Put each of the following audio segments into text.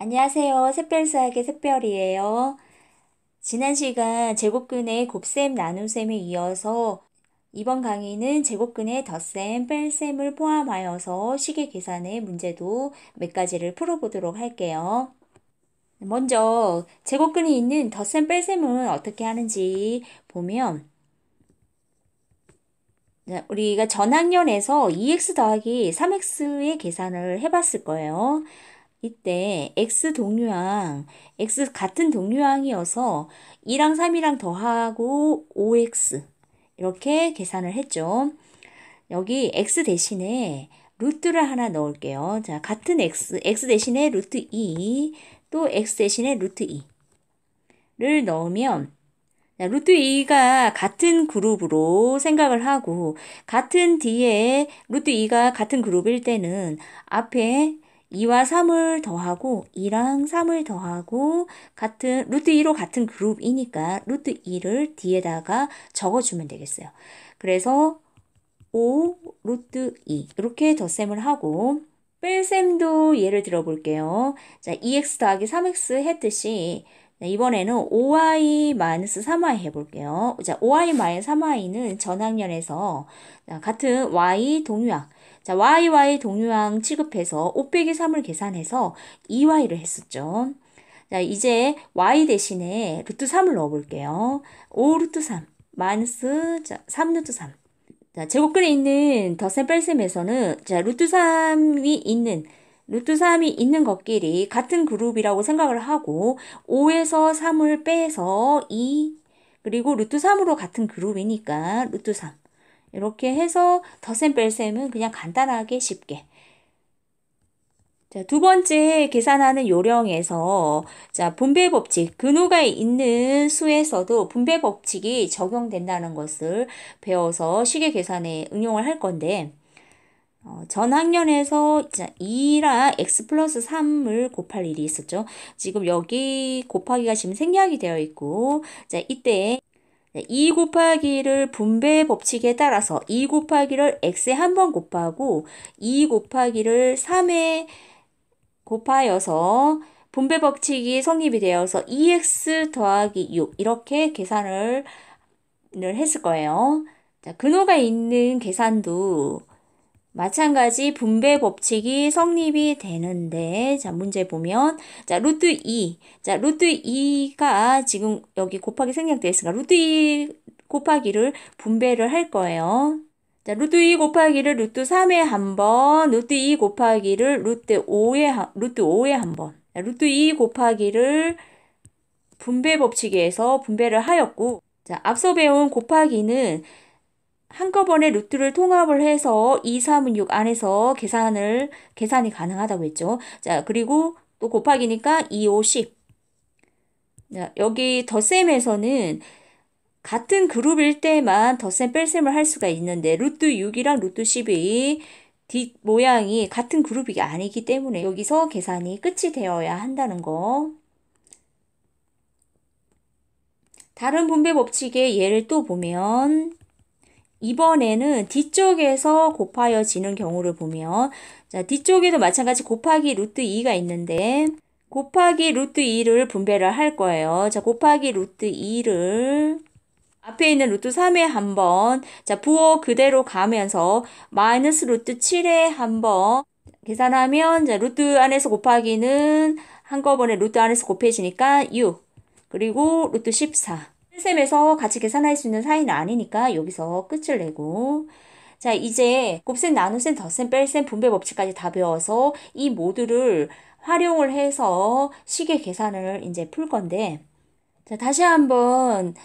안녕하세요. 샛별수학의 샛별이에요. 지난 시간 제곱근의 곱셈, 나눗셈에 이어서 이번 강의는 제곱근의 덧셈, 뺄셈을 포함하여서 식의 계산의 문제도 몇 가지를 풀어보도록 할게요. 먼저 제곱근이 있는 덧셈, 뺄셈은 어떻게 하는지 보면 우리가 전학년에서 2x 더하기 3x의 계산을 해봤을 거예요. 이때 x 동류항, x 같은 동류항이어서 2랑 3이랑 더하고 5x 이렇게 계산을 했죠. 여기 x 대신에 루트를 하나 넣을게요. 자, 같은 x 대신에 루트 2, 또 x 대신에 루트 2를 넣으면 루트 2가 같은 그룹으로 생각을 하고 같은 뒤에 루트 2가 같은 그룹일 때는 앞에 2와 3을 더하고 2랑 3을 더하고 같은 루트 2로 같은 그룹이니까 루트 2를 뒤에다가 적어주면 되겠어요. 그래서 5 루트 2 이렇게 덧셈을 하고 뺄셈도 예를 들어 볼게요. 자, 2x 더하기 3x 했듯이 이번에는 5y-3y 해볼게요. 자, 5y-3y는 전학년에서 같은 y 동유항. 자, y 동유항 취급해서 5 빼기 3을 계산해서 2y를 했었죠. 자, 이제 y 대신에 루트 3을 넣어볼게요. 5 루트 3 마이너스 3 루트 3. 자, 제곱근에 있는 덧셈 뺄셈에서는 자, 루트 3이 있는 것끼리 같은 그룹이라고 생각을 하고 5에서 3을 빼서 2 그리고 루트 3으로 같은 그룹이니까 루트 3 이렇게 해서 덧셈 뺄셈은 그냥 간단하게 쉽게 자, 두 번째 계산하는 요령에서 자, 분배 법칙, 근호가 있는 수에서도 분배 법칙이 적용된다는 것을 배워서 식의 계산에 응용을 할 건데 전 학년에서 2랑 x 플러스 3을 곱할 일이 있었죠. 지금 여기 곱하기가 지금 생략이 되어 있고 자, 이때 2 곱하기를 분배 법칙에 따라서 2 곱하기를 x에 한 번 곱하고 2 곱하기를 3에 곱하여서 분배 법칙이 성립이 되어서 2x 더하기 6 이렇게 계산을 했을 거예요. 자, 근호가 있는 계산도 마찬가지 분배 법칙이 성립이 되는데 자, 문제 보면 자, 루트 2. 자, 루트 2가 지금 여기 곱하기 생략되어 있으니까 루트 2 곱하기를 분배를 할 거예요. 자, 루트 2 곱하기를 루트 3에 한 번, 루트 2 곱하기를 루트 5에 한 번. 자, 루트 2 곱하기를 분배 법칙에서 분배를 하였고, 자, 앞서 배운 곱하기는 한꺼번에 루트를 통합을 해서 2, 3은 6 안에서 계산이 가능하다고 했죠. 자, 그리고 또 곱하기니까 2, 5, 10. 자, 여기 덧셈에서는 같은 그룹일 때만 덧셈 뺄셈을 할 수가 있는데 루트 6이랑 루트 10이 뒷 모양이 같은 그룹이 아니기 때문에 여기서 계산이 끝이 되어야 한다는 거. 다른 분배 법칙의 예를 또 보면 이번에는 뒤쪽에서 곱하여지는 경우를 보면 자, 뒤쪽에도 마찬가지 곱하기 루트 2가 있는데 곱하기 루트 2를 분배를 할 거예요. 자, 곱하기 루트 2를 앞에 있는 루트 3에 한 번, 자, 부호 그대로 가면서 마이너스 루트 7에 한 번 계산하면 자, 루트 안에서 곱하기는 한꺼번에 루트 안에서 곱해지니까 6, 그리고 루트 14. 셈에서 같이 계산할 수 있는 사이는 아니니까 여기서 끝을 내고 자, 이제 곱셈, 나눗셈, 덧셈, 뺄셈, 분배 법칙까지 다 배워서 이 모두를 활용을 해서 식의 계산을 이제 풀 건데 자, 다시 한번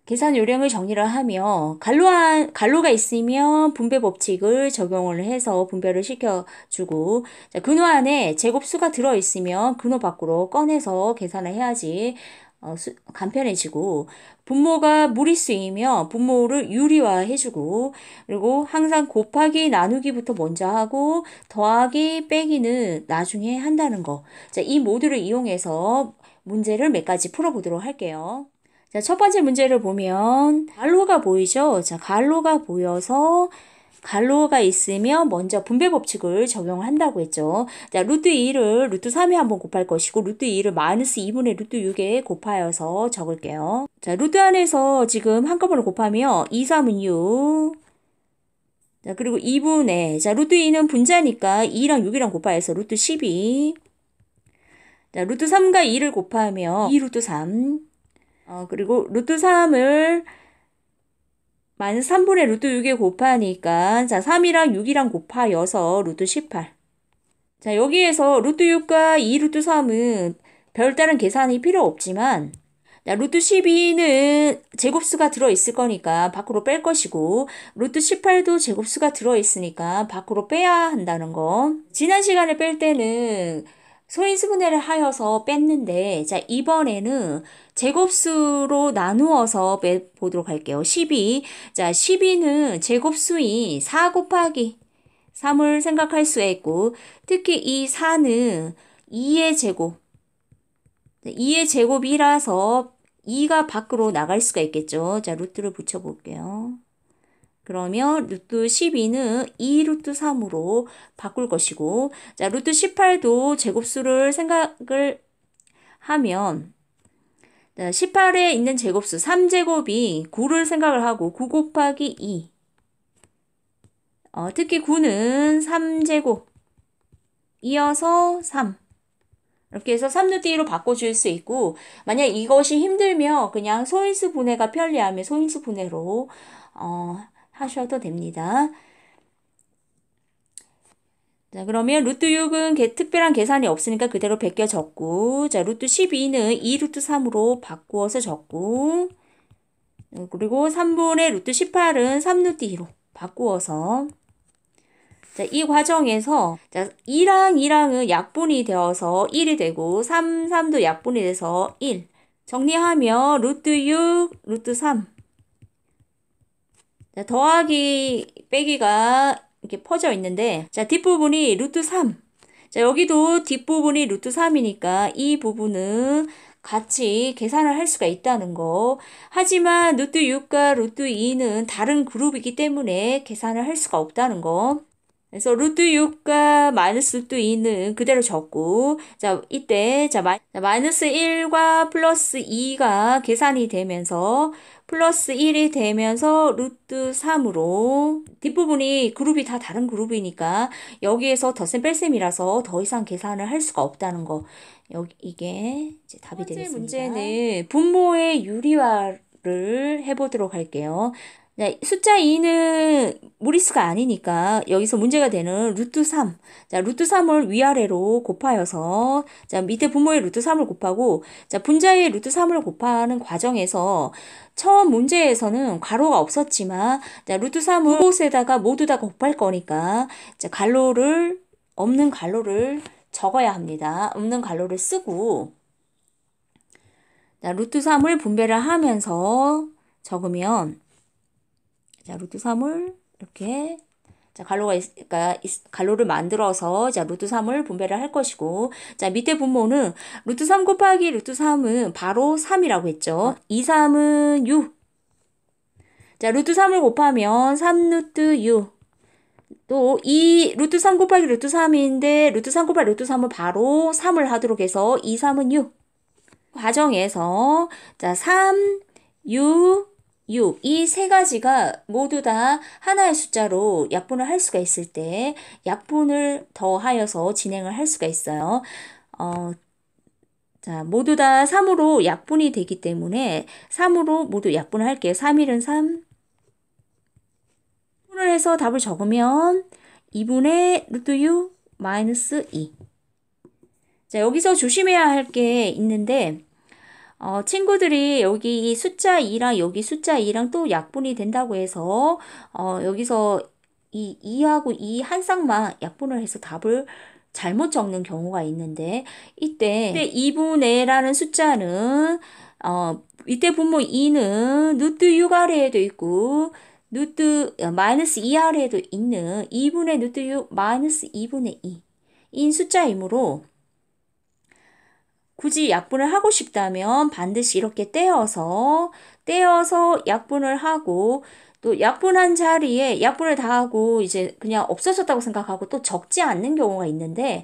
계산 요령을 정리를 하며 갈로가 있으면 분배 법칙을 적용을 해서 분배를 시켜주고 자, 근호 안에 제곱수가 들어있으면 근호 밖으로 꺼내서 계산을 해야지 간편해지고 분모가 무리수이면 분모를 유리화해주고 그리고 항상 곱하기 나누기부터 먼저 하고 더하기 빼기는 나중에 한다는 거. 자, 이 모듈을 이용해서 문제를 몇 가지 풀어보도록 할게요. 자, 첫 번째 문제를 보면 갈로가 보이죠? 자, 갈로가 보여서 갈로가 있으면 먼저 분배 법칙을 적용한다고 했죠. 자, 루트 2를 루트 3에 한번 곱할 것이고 루트 2를 마이너스 2분의 루트 6에 곱하여서 적을게요. 자, 루트 안에서 지금 한꺼번에 곱하면 2, 3은 6. 자, 그리고 2분의, 자, 루트 2는 분자니까 2랑 6이랑 곱하여서 루트 12. 자, 루트 3과 2를 곱하면 2 루트 3. 그리고 루트 3을 마이너스 3분의 루트 6에 곱하니까, 자, 3이랑 6이랑 곱하여서 루트 18. 자, 여기에서 루트 6과 2 루트 3은 별다른 계산이 필요 없지만, 자, 루트 12는 제곱수가 들어있을 거니까 밖으로 뺄 것이고, 루트 18도 제곱수가 들어있으니까 밖으로 빼야 한다는 거. 지난 시간에 뺄 때는 소인수분해를 하여서 뺐는데, 자, 이번에는 제곱수로 나누어서 빼보도록 할게요. 12. 자, 12는 제곱수인 4 곱하기 3을 생각할 수가 있고, 특히 이 4는 2의 제곱. 2의 제곱이라서 2가 밖으로 나갈 수가 있겠죠. 자, 루트를 붙여볼게요. 그러면 루트 12는 2 루트 3으로 바꿀 것이고, 자, 루트 18도 제곱수를 생각을 하면, 자, 18에 있는 제곱수 3제곱이 9를 생각을 하고 9 곱하기 2. 특히 9는 3제곱. 이어서 3. 이렇게 해서 3루트 2로 바꿔줄 수 있고, 만약 이것이 힘들면 그냥 소인수 분해가 편리하면 소인수 분해로 하셔도 됩니다. 자, 그러면 루트 6은 특별한 계산이 없으니까 그대로 베껴 적고, 자, 루트 12는 2 루트 3으로 바꾸어서 적고, 그리고 3분의 루트 18은 3루트 2로 바꾸어서, 자, 이 과정에서, 자, 2랑 2랑은 약분이 되어서 1이 되고, 3, 3도 약분이 돼서 1. 정리하면 루트 6, 루트 3. 자, 더하기, 빼기가 이렇게 퍼져 있는데, 자, 뒷부분이 루트 3. 자, 여기도 뒷부분이 루트 3이니까 이 부분은 같이 계산을 할 수가 있다는 거. 하지만 루트 6과 루트 2는 다른 그룹이기 때문에 계산을 할 수가 없다는 거. 그래서 루트 6과 마이너스 루트 2는 그대로 적고, 자, 이때, 자, 마이너스 1과 플러스 2가 계산이 되면서, 플러스 1이 되면서 루트 3으로, 뒷부분이 그룹이 다 다른 그룹이니까, 여기에서 덧셈 뺄셈이라서 더 이상 계산을 할 수가 없다는 거. 이게 이제 답이 되겠습니다. 문제는 분모의 유리화를 해보도록 할게요. 자, 숫자 2는 무리수가 아니니까 여기서 문제가 되는 루트 3. 자, 루트 3을 위아래로 곱하여서, 자, 밑에 분모의 루트 3을 곱하고, 자, 분자의 루트 3을 곱하는 과정에서 처음 문제에서는 괄호가 없었지만, 자, 루트 3을 두 곳에다가 모두 다 곱할 거니까, 자, 없는 괄호를 적어야 합니다. 없는 괄호를 쓰고, 자, 루트 3을 분배를 하면서 적으면, 자, 루트 3을 이렇게, 자, 갈로를 만들어서, 자, 루트 3을 분배를 할 것이고, 자, 밑에 분모는 루트 3 곱하기 루트 3은 바로 3이라고 했죠. 2, 3은 6. 자, 루트 3을 곱하면 3 루트 6. 또, 루트 3 곱하기 루트 3인데, 루트 3 곱하기 루트 3은 바로 3을 하도록 해서 2, 3은 6. 과정에서, 자, 3, 6, 6. 이 세 가지가 모두 다 하나의 숫자로 약분을 할 수가 있을 때 약분을 더하여서 진행을 할 수가 있어요. 자, 모두 다 3으로 약분이 되기 때문에 3으로 모두 약분을 할게요. 3, 1은 3. 약분을 해서 답을 적으면 2분의 루트 6 마이너스 2. 자, 여기서 조심해야 할 게 있는데 친구들이 여기 숫자 2랑 여기 숫자 2랑 또 약분이 된다고 해서, 여기서 이 2하고 이 한 쌍만 약분을 해서 답을 잘못 적는 경우가 있는데, 이때 2분의라는 숫자는, 이때 분모 2는 루트 6 아래에도 있고, 마이너스 2 아래에도 있는 2분의 루트 6 마이너스 2분의 2. 인 숫자이므로, 굳이 약분을 하고 싶다면 반드시 이렇게 떼어서 약분을 하고 또 약분한 자리에 약분을 다 하고 이제 그냥 없어졌다고 생각하고 또 적지 않는 경우가 있는데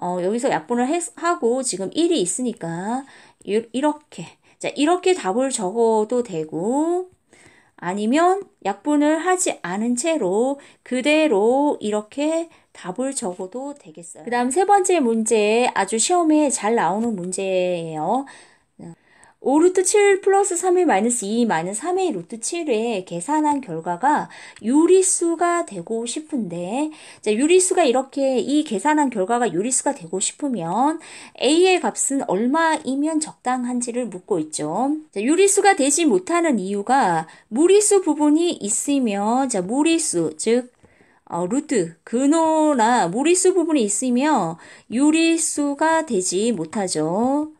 여기서 약분을 하고 지금 1이 있으니까 이렇게 자 이렇게 답을 적어도 되고 아니면 약분을 하지 않은 채로 그대로 이렇게 답을 적어도 되겠어요. 그 다음 세 번째 문제 아주 시험에 잘 나오는 문제예요. 5 루트 7 플러스 3의 마이너스 2 마이너스 3의 루트 7에 계산한 결과가 유리수가 되고 싶은데 자, 유리수가 이렇게 이 계산한 결과가 유리수가 되고 싶으면 A의 값은 얼마이면 적당한지를 묻고 있죠. 자, 유리수가 되지 못하는 이유가 무리수 부분이 있으면 자, 무리수 즉 루트, 근호나 무리수 부분이 있으면 유리수가 되지 못하죠.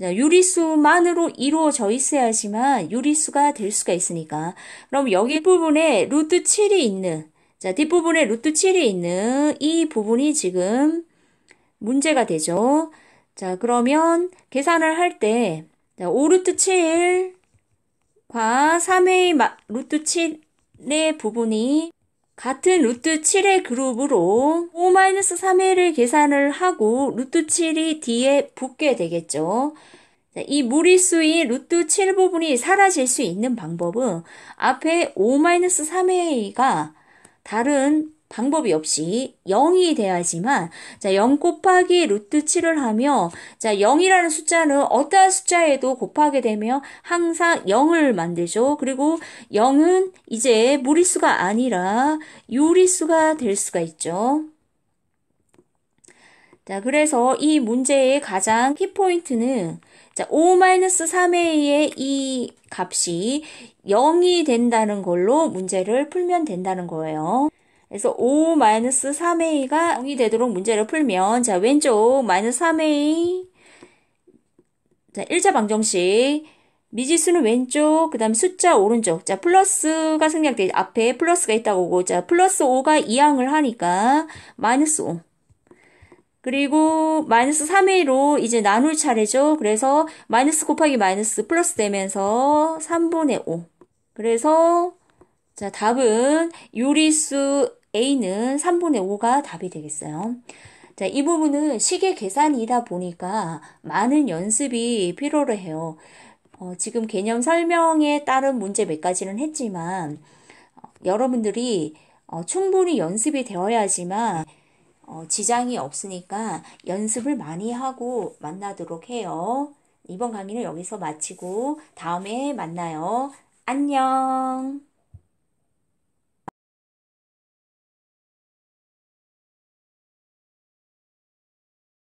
자, 유리수만으로 이루어져 있어야지만 유리수가 될 수가 있으니까. 그럼 여기 부분에 루트 7이 있는, 자, 뒷부분에 루트 7이 있는 이 부분이 지금 문제가 되죠. 자, 그러면 계산을 할 때, 5 루트 7과 3의 루트 7의 부분이 같은 루트 7의 그룹으로 5-3회를 계산을 하고 루트 7이 뒤에 붙게 되겠죠. 이 무리수인 루트 7 부분이 사라질 수 있는 방법은 앞에 5-3회가 다른 방법이 없이 0이 돼야지만 자, 0 곱하기 루트 7을 하며 자, 0이라는 숫자는 어떠한 숫자에도 곱하게 되면 항상 0을 만들죠. 그리고 0은 이제 무리수가 아니라 유리수가 될 수가 있죠. 자, 그래서 이 문제의 가장 키포인트는 자, 5-3a의 이 값이 0이 된다는 걸로 문제를 풀면 된다는 거예요. 그래서 5-3a가 0이 되도록 문제를 풀면 자, 왼쪽 -3a 자, 1차 방정식 미지수는 왼쪽, 그 다음에 숫자 오른쪽. 자, 플러스가 생략돼. 앞에 플러스가 있다고 보고, 자, 플러스 5가 이항을 하니까, -5. 그리고 -3a로 이제 나눌 차례죠. 그래서 마이너스 곱하기 마이너스 플러스 되면서 3분의 5. 그래서, 자, 답은 유리수 A는 3분의 5가 답이 되겠어요. 자, 이 부분은 식의 계산이다 보니까 많은 연습이 필요로 해요. 지금 개념 설명에 따른 문제 몇 가지는 했지만 여러분들이 충분히 연습이 되어야지만 지장이 없으니까 연습을 많이 하고 만나도록 해요. 이번 강의는 여기서 마치고 다음에 만나요. 안녕.